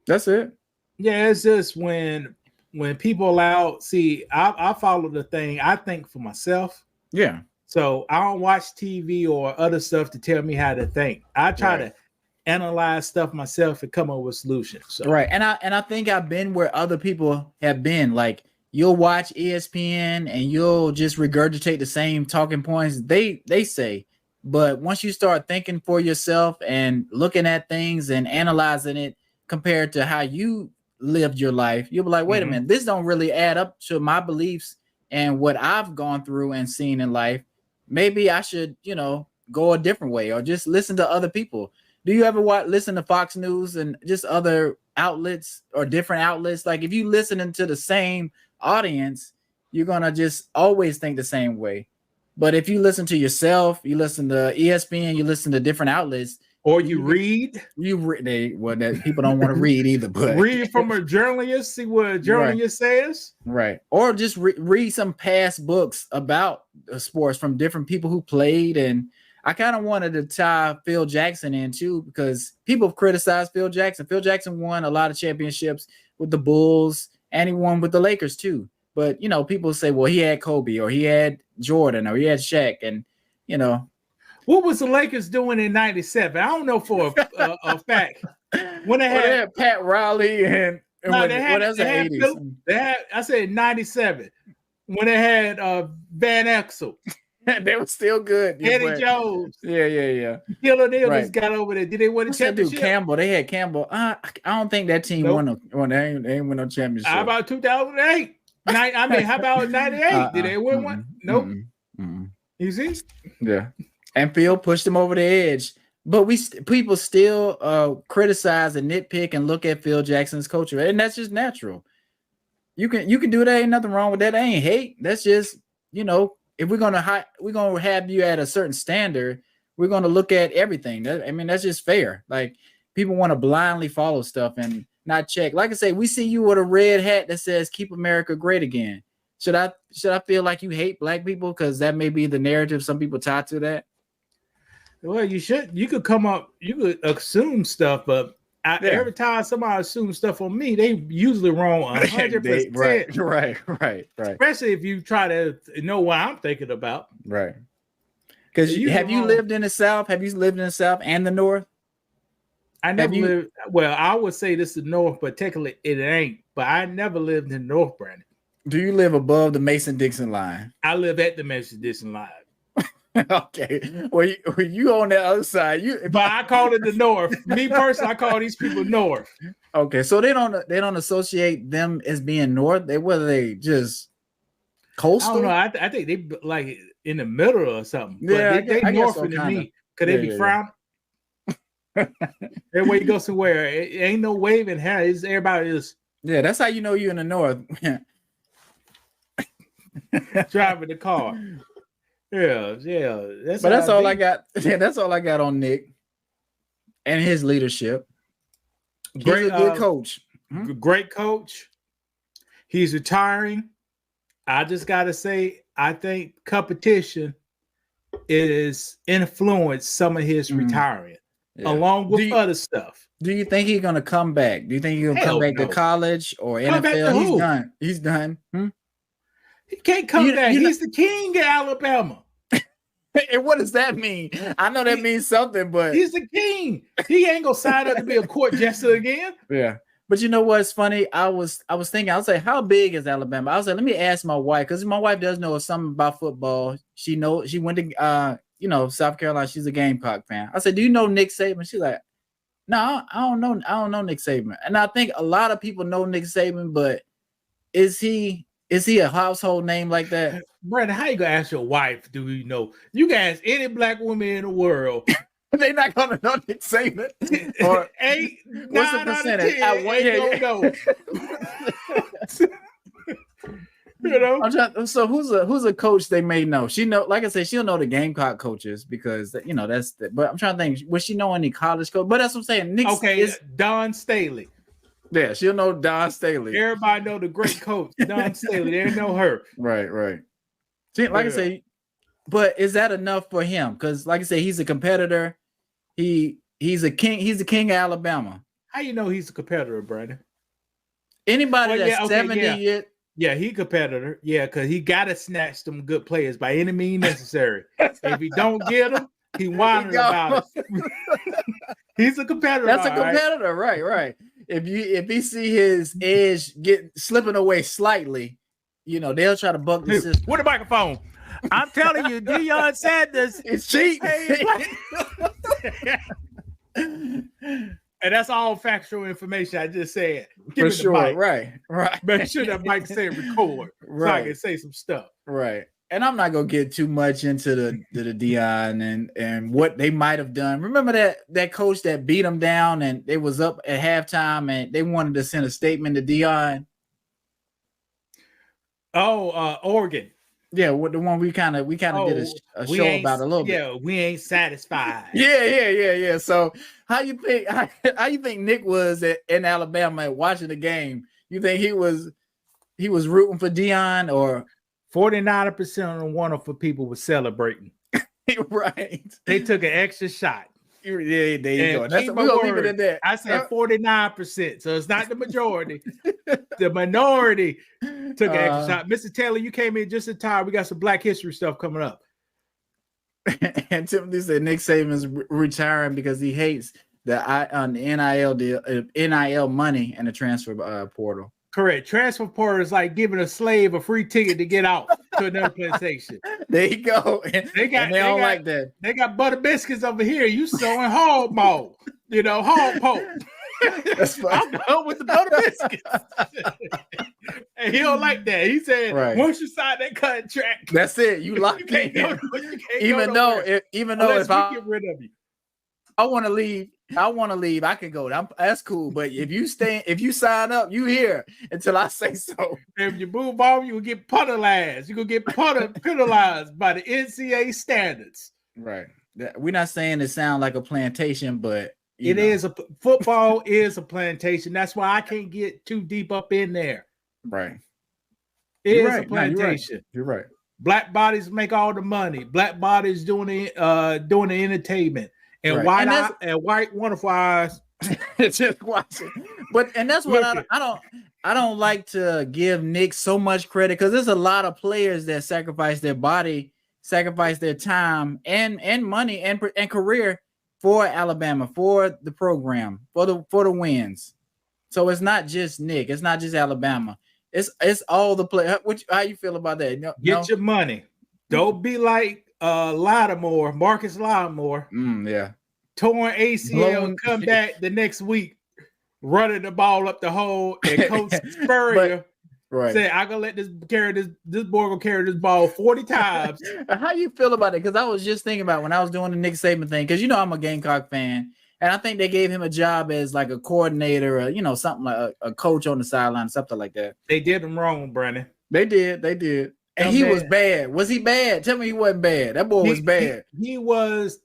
That's it. Yeah, it's just when people allow. See, I follow the thing. I think for myself. Yeah. So I don't watch TV or other stuff to tell me how to think. I try to analyze stuff myself and come up with solutions. So. Right. And I think I've been where other people have been. Like you'll watch ESPN and you'll just regurgitate the same talking points they say. But once you start thinking for yourself and looking at things and analyzing it compared to how you lived your life, you'll be like, wait a minute, this don't really add up to my beliefs and what I've gone through and seen in life. Maybe I should, go a different way or just listen to other people. Do you ever listen to Fox News and just other outlets or different outlets? Like if you listening to the same audience, you're going to just always think the same way. But if you listen to yourself, you listen to ESPN, you listen to different outlets, or you read. People don't want to read either, but read from a journalist, see what a journalist says. Right. Or just read some past books about sports from different people who played. And I kind of wanted to tie Phil Jackson in too, because people have criticized Phil Jackson. Phil Jackson won a lot of championships with the Bulls and he won with the Lakers too. But, people say, well, he had Kobe or he had Jordan or he had Shaq. And, what was the Lakers doing in '97? I don't know for a fact. When they had Pat Riley and no, they had 80s. I said '97 when they had Van Exel. They were still good. Eddie Jones. Yeah. Killer Neal just got over there. Did they win the championship? Campbell. They had Campbell. I don't think that team won. They ain't win no championship. How about 2008? How about '98? Did they win one? Nope. You see? Yeah. And Phil pushed him over the edge. But people still criticize and nitpick and look at Phil Jackson's culture. And that's just natural. You can do that. Ain't nothing wrong with that. That ain't hate. That's just, if we're gonna have you at a certain standard, we're gonna look at everything. That's just fair. Like people want to blindly follow stuff and not check. Like I say, we see you with a red hat that says "Keep America Great Again." Should I feel like you hate black people because that may be the narrative some people tie to that? Well, you should. You could assume stuff, but every time somebody assumes stuff on me, they usually wrong 100%. Right. Especially if you try to know what I'm thinking about. Right. Because have you lived in the South? Have you lived in the South and the North? I never lived. Well, I would say this is North, but technically it ain't. But I never lived in North, Brandon. Do you live above the Mason-Dixon line? I live at the Mason-Dixon line. Okay. Well, you on the other side. But I call it the North. Me personally, I call these people North. Okay, so they don't associate them as being North. Whether they just coastal. I don't know. I think they like in the middle or something. Yeah, but they North than me. Could they be frowning? Everywhere you go somewhere, it ain't no waving hair. It's everybody is. Yeah, that's how you know you're in the North. Driving the car. Yeah. That's all I got. Yeah, that's all I got on Nick and his leadership. He's a good coach. Great coach. He's retiring. I just gotta say, I think competition is influenced some of his retiring, along with other stuff. Do you think he's gonna come back? Do you think he's gonna come back to college or NFL? He's done. He can't come back. He's the king of Alabama. And what does that mean? I know that means something, but he's the king. He ain't gonna sign up to be a court jester again. Yeah. But you know what's funny? I was thinking, I was like, how big is Alabama? I was like, let me ask my wife, because my wife does know something about football. She went to South Carolina. She's a Gamecock fan. I said, do you know Nick Saban? She's like, no, I don't know Nick Saban. And I think a lot of people know Nick Saban, but is he a household name like that? Brandon, how you gonna ask your wife? Do you know? You can ask any black woman in the world. They're not gonna know Nick Saban. Or what's the percentage? So who's a coach they may know? She know, like I said, she'll know the Gamecock coaches because that's. But I'm trying to think. Would she know any college coach? But that's what I'm saying. Nick is Don Staley. Yeah, she'll know Don Staley. Everybody know the great coach, Don Staley. They know her. Right. See, like I say, but is that enough for him? Because, like I say, he's a competitor. He's a king. He's the king of Alabama. How you know he's a competitor, Brandon? Anybody that's 70 years. Yeah, he competitor. Yeah, because he got to snatch them good players by any means necessary. If he don't get them, he whining about it. He's a competitor. That's a competitor, right? If he see his edge slipping away slightly, they'll try to buck the system. With the microphone. I'm telling you, Deion Sanders is cheap. And that's all factual information I just said. For sure, right. Make sure that mic say record, so I can say some stuff. Right. And I'm not gonna get too much into the Deion and what they might have done. Remember that coach that beat them down and they was up at halftime and they wanted to send a statement to Deion. Oregon. Yeah, the one we kind of did a show about a little bit. Yeah, we ain't satisfied. Yeah. So how you think Nick was in Alabama watching the game? You think he was rooting for Deion, or 49% of the wonderful people were celebrating? Right. They took an extra shot. Yeah, there you go. We're gonna leave it at that. I said 49%, so it's not the majority. The minority took an extra shot. Mr. Taylor, you came in just in time. We got some Black History stuff coming up. And Timothy said Nick Saban's retiring because he hates the NIL deal, NIL money, and the transfer portal. Correct. Transfer portal is like giving a slave a free ticket to get out to another plantation. There you go. They don't like that. They got butter biscuits over here. You sewing hog maul, hog poke. That's fine. I'm going with the butter biscuits. And he don't like that. He said, once you sign that contract, that's it. You locked in. Even though if I get rid of you, I want to leave. I can go. That's cool. But if you sign up, you here until I say so. If you move on, you will get penalized. You're gonna get penalized by the NCAA standards. Right. We're not saying it sounds like a plantation, but football is a plantation. That's why I can't get too deep up in there. Right. It is a plantation. You're right. Black bodies make all the money. Black bodies doing the entertainment. And white wonderful eyes just watching. And that's what I don't like to give Nick so much credit, because there's a lot of players that sacrifice their body, sacrifice their time and money and career for Alabama, for the program, for the wins. So it's not just Nick, it's not just Alabama. It's all the players. How you feel about that? Get your money. Don't be like Lattimore, Marcus Lattimore. Yeah. Torn ACL, come back the next week, running the ball up the hole, and Coach Spurrier said, "I'm gonna let this boy go carry this ball 40 times." How you feel about it? Because I was just thinking about when I was doing the Nick Saban thing, because I'm a Gamecock fan, and I think they gave him a job as like a coordinator, or something like a coach on the sideline, something like that. They did him wrong, Brandon. They did. And he was bad. Was he bad? Tell me he wasn't bad. That boy was bad. He was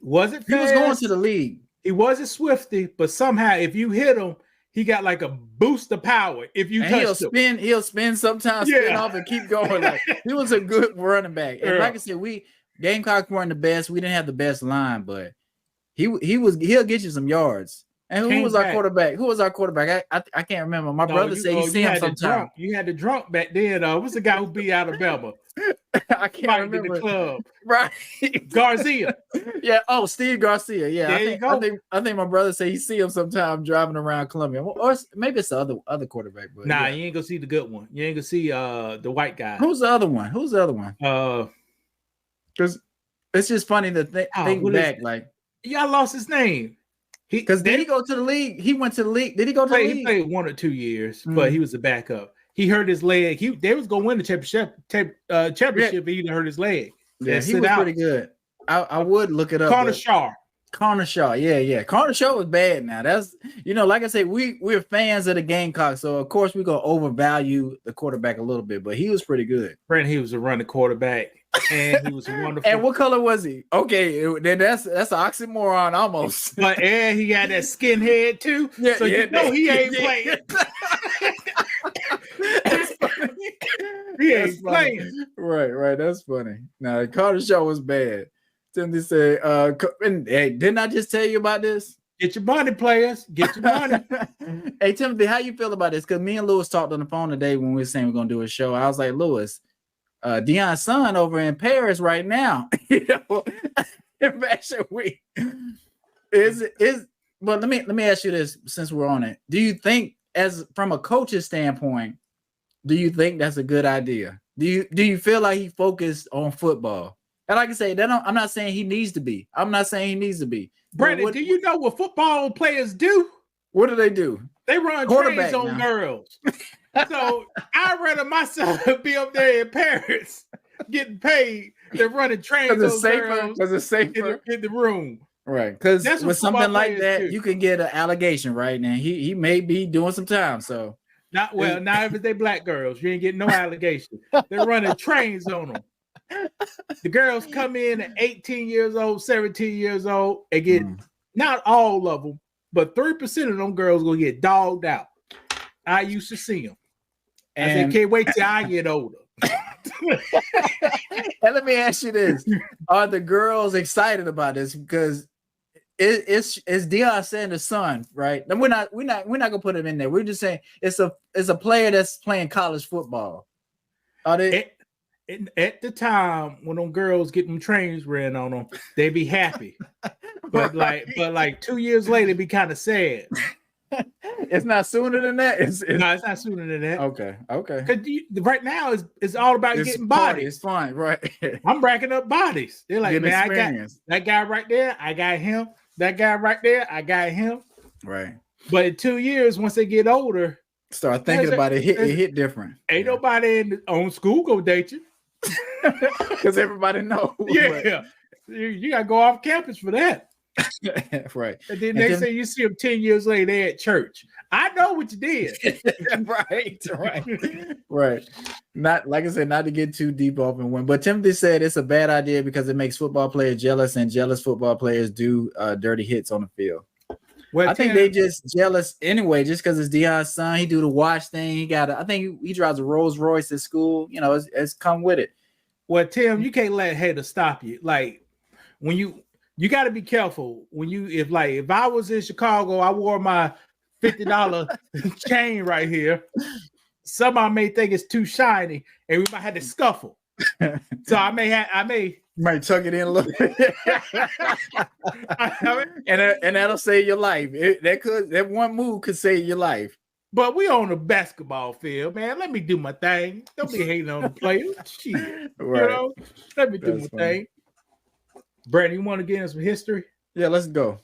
wasn't fast. He was going to the league. He wasn't swifty, but somehow if you hit him, he got like a boost of power. If you touch him, he'll spin sometimes, spin off and keep going. Like, he was a good running back. And like I said, Gamecocks weren't the best. We didn't have the best line, but he'll get you some yards. And who was our quarterback? I can't remember. My brother said he see him sometime. You had the drunk back then. What's the guy who beat Alabama? I can't remember. The club. Right. Garcia. Yeah. Oh, Steve Garcia. Yeah. There you go. I think my brother said he see him sometime driving around Columbia. Or maybe it's the other quarterback. But you ain't gonna see the good one. You ain't gonna see the white guy. Who's the other one? Because it's just funny to think back. Like, y'all lost his name. Because did he go to the league? He went to the league. Did he go to the league? He played 1 or 2 years, but he was a backup. He hurt his leg. They was gonna win the championship. Championship. He hurt his leg. Yeah, he was pretty good. I would look it up. Connor Shaw. Yeah. Connor Shaw was bad. Now that's like I said, we're fans of the Gamecocks, so of course we're gonna overvalue the quarterback a little bit, but he was pretty good. Brandon, he was a running quarterback. And he was wonderful. And what color was he? Okay, then that's an oxymoron almost. But he had that skinhead too. Yeah, so he ain't playing. He ain't playing. Right. That's funny. Now Carter Shaw was bad. Timothy said, hey, didn't I just tell you about this? Get your money, players. Get your money. Hey Timothy, how you feel about this? Because me and Lewis talked on the phone today when we were saying we're gonna do a show. I was like, Lewis, Deion's son over in Paris right now. You know, in Fashion Week. But let me ask you this since we're on it. Do you think, as from a coach's standpoint, do you think that's a good idea? Do you feel like he focused on football? And like I say, I'm not saying he needs to be. I'm not saying he needs to be. Brandon, do you know what football players do? What do they do? They run trains on girls. So I'd rather my son be up there in Paris getting paid than running trains on girls because it's safer in the room. Right. Because with something like that, you can get an allegation, right? Now he may be doing some time. So now if it's they black girls, you ain't getting no allegation. They're running trains on them. The girls come in at 18 years old, 17 years old, and get not all of them, but 3% of them girls gonna get dogged out. I used to see them. And I said, can't wait till I get older. And let me ask you this: are the girls excited about this? Because it's Deion Sanders' son, right? And we're not gonna put him in there. We're just saying it's a player that's playing college football. Are they? At the time when them girls get them trains ran on them, they be happy. But like 2 years later, it be kind of sad. It's not sooner than that. No, it's not sooner than that. Okay. Because right now it's all about getting bodies. It's fine, right? I'm racking up bodies. They're like, man, experience. I got that guy right there. I got him. That guy right there. I got him. Right. But in 2 years, once they get older, start thinking about it. It hit different. Ain't nobody on school gonna date you. Because everybody knows. Yeah. You gotta go off campus for that. Right. And then they say you see them 10 years later, they at church. I know what you did. Right. Not like I said, not to get too deep off and one, but Timothy said it's a bad idea because it makes football players jealous, and jealous football players do dirty hits on the field. Well, I think they just jealous anyway, just because it's Deion's son. He do the watch thing. I think he drives a Rolls Royce at school. You know, it's come with it. Well, Tim, you can't let haters stop you. Like when you got to be careful when if I was in Chicago, I wore my $50 chain right here. Somebody may think it's too shiny, and we might have to scuffle. So I might tuck it in a little bit. and that'll save your life. That one move could save your life. But we on a basketball field, man. Let me do my thing. Don't be hating on the players. Shit. Right. You know? Let me do my thing. Brandon, you want to get into some history? Yeah, let's go.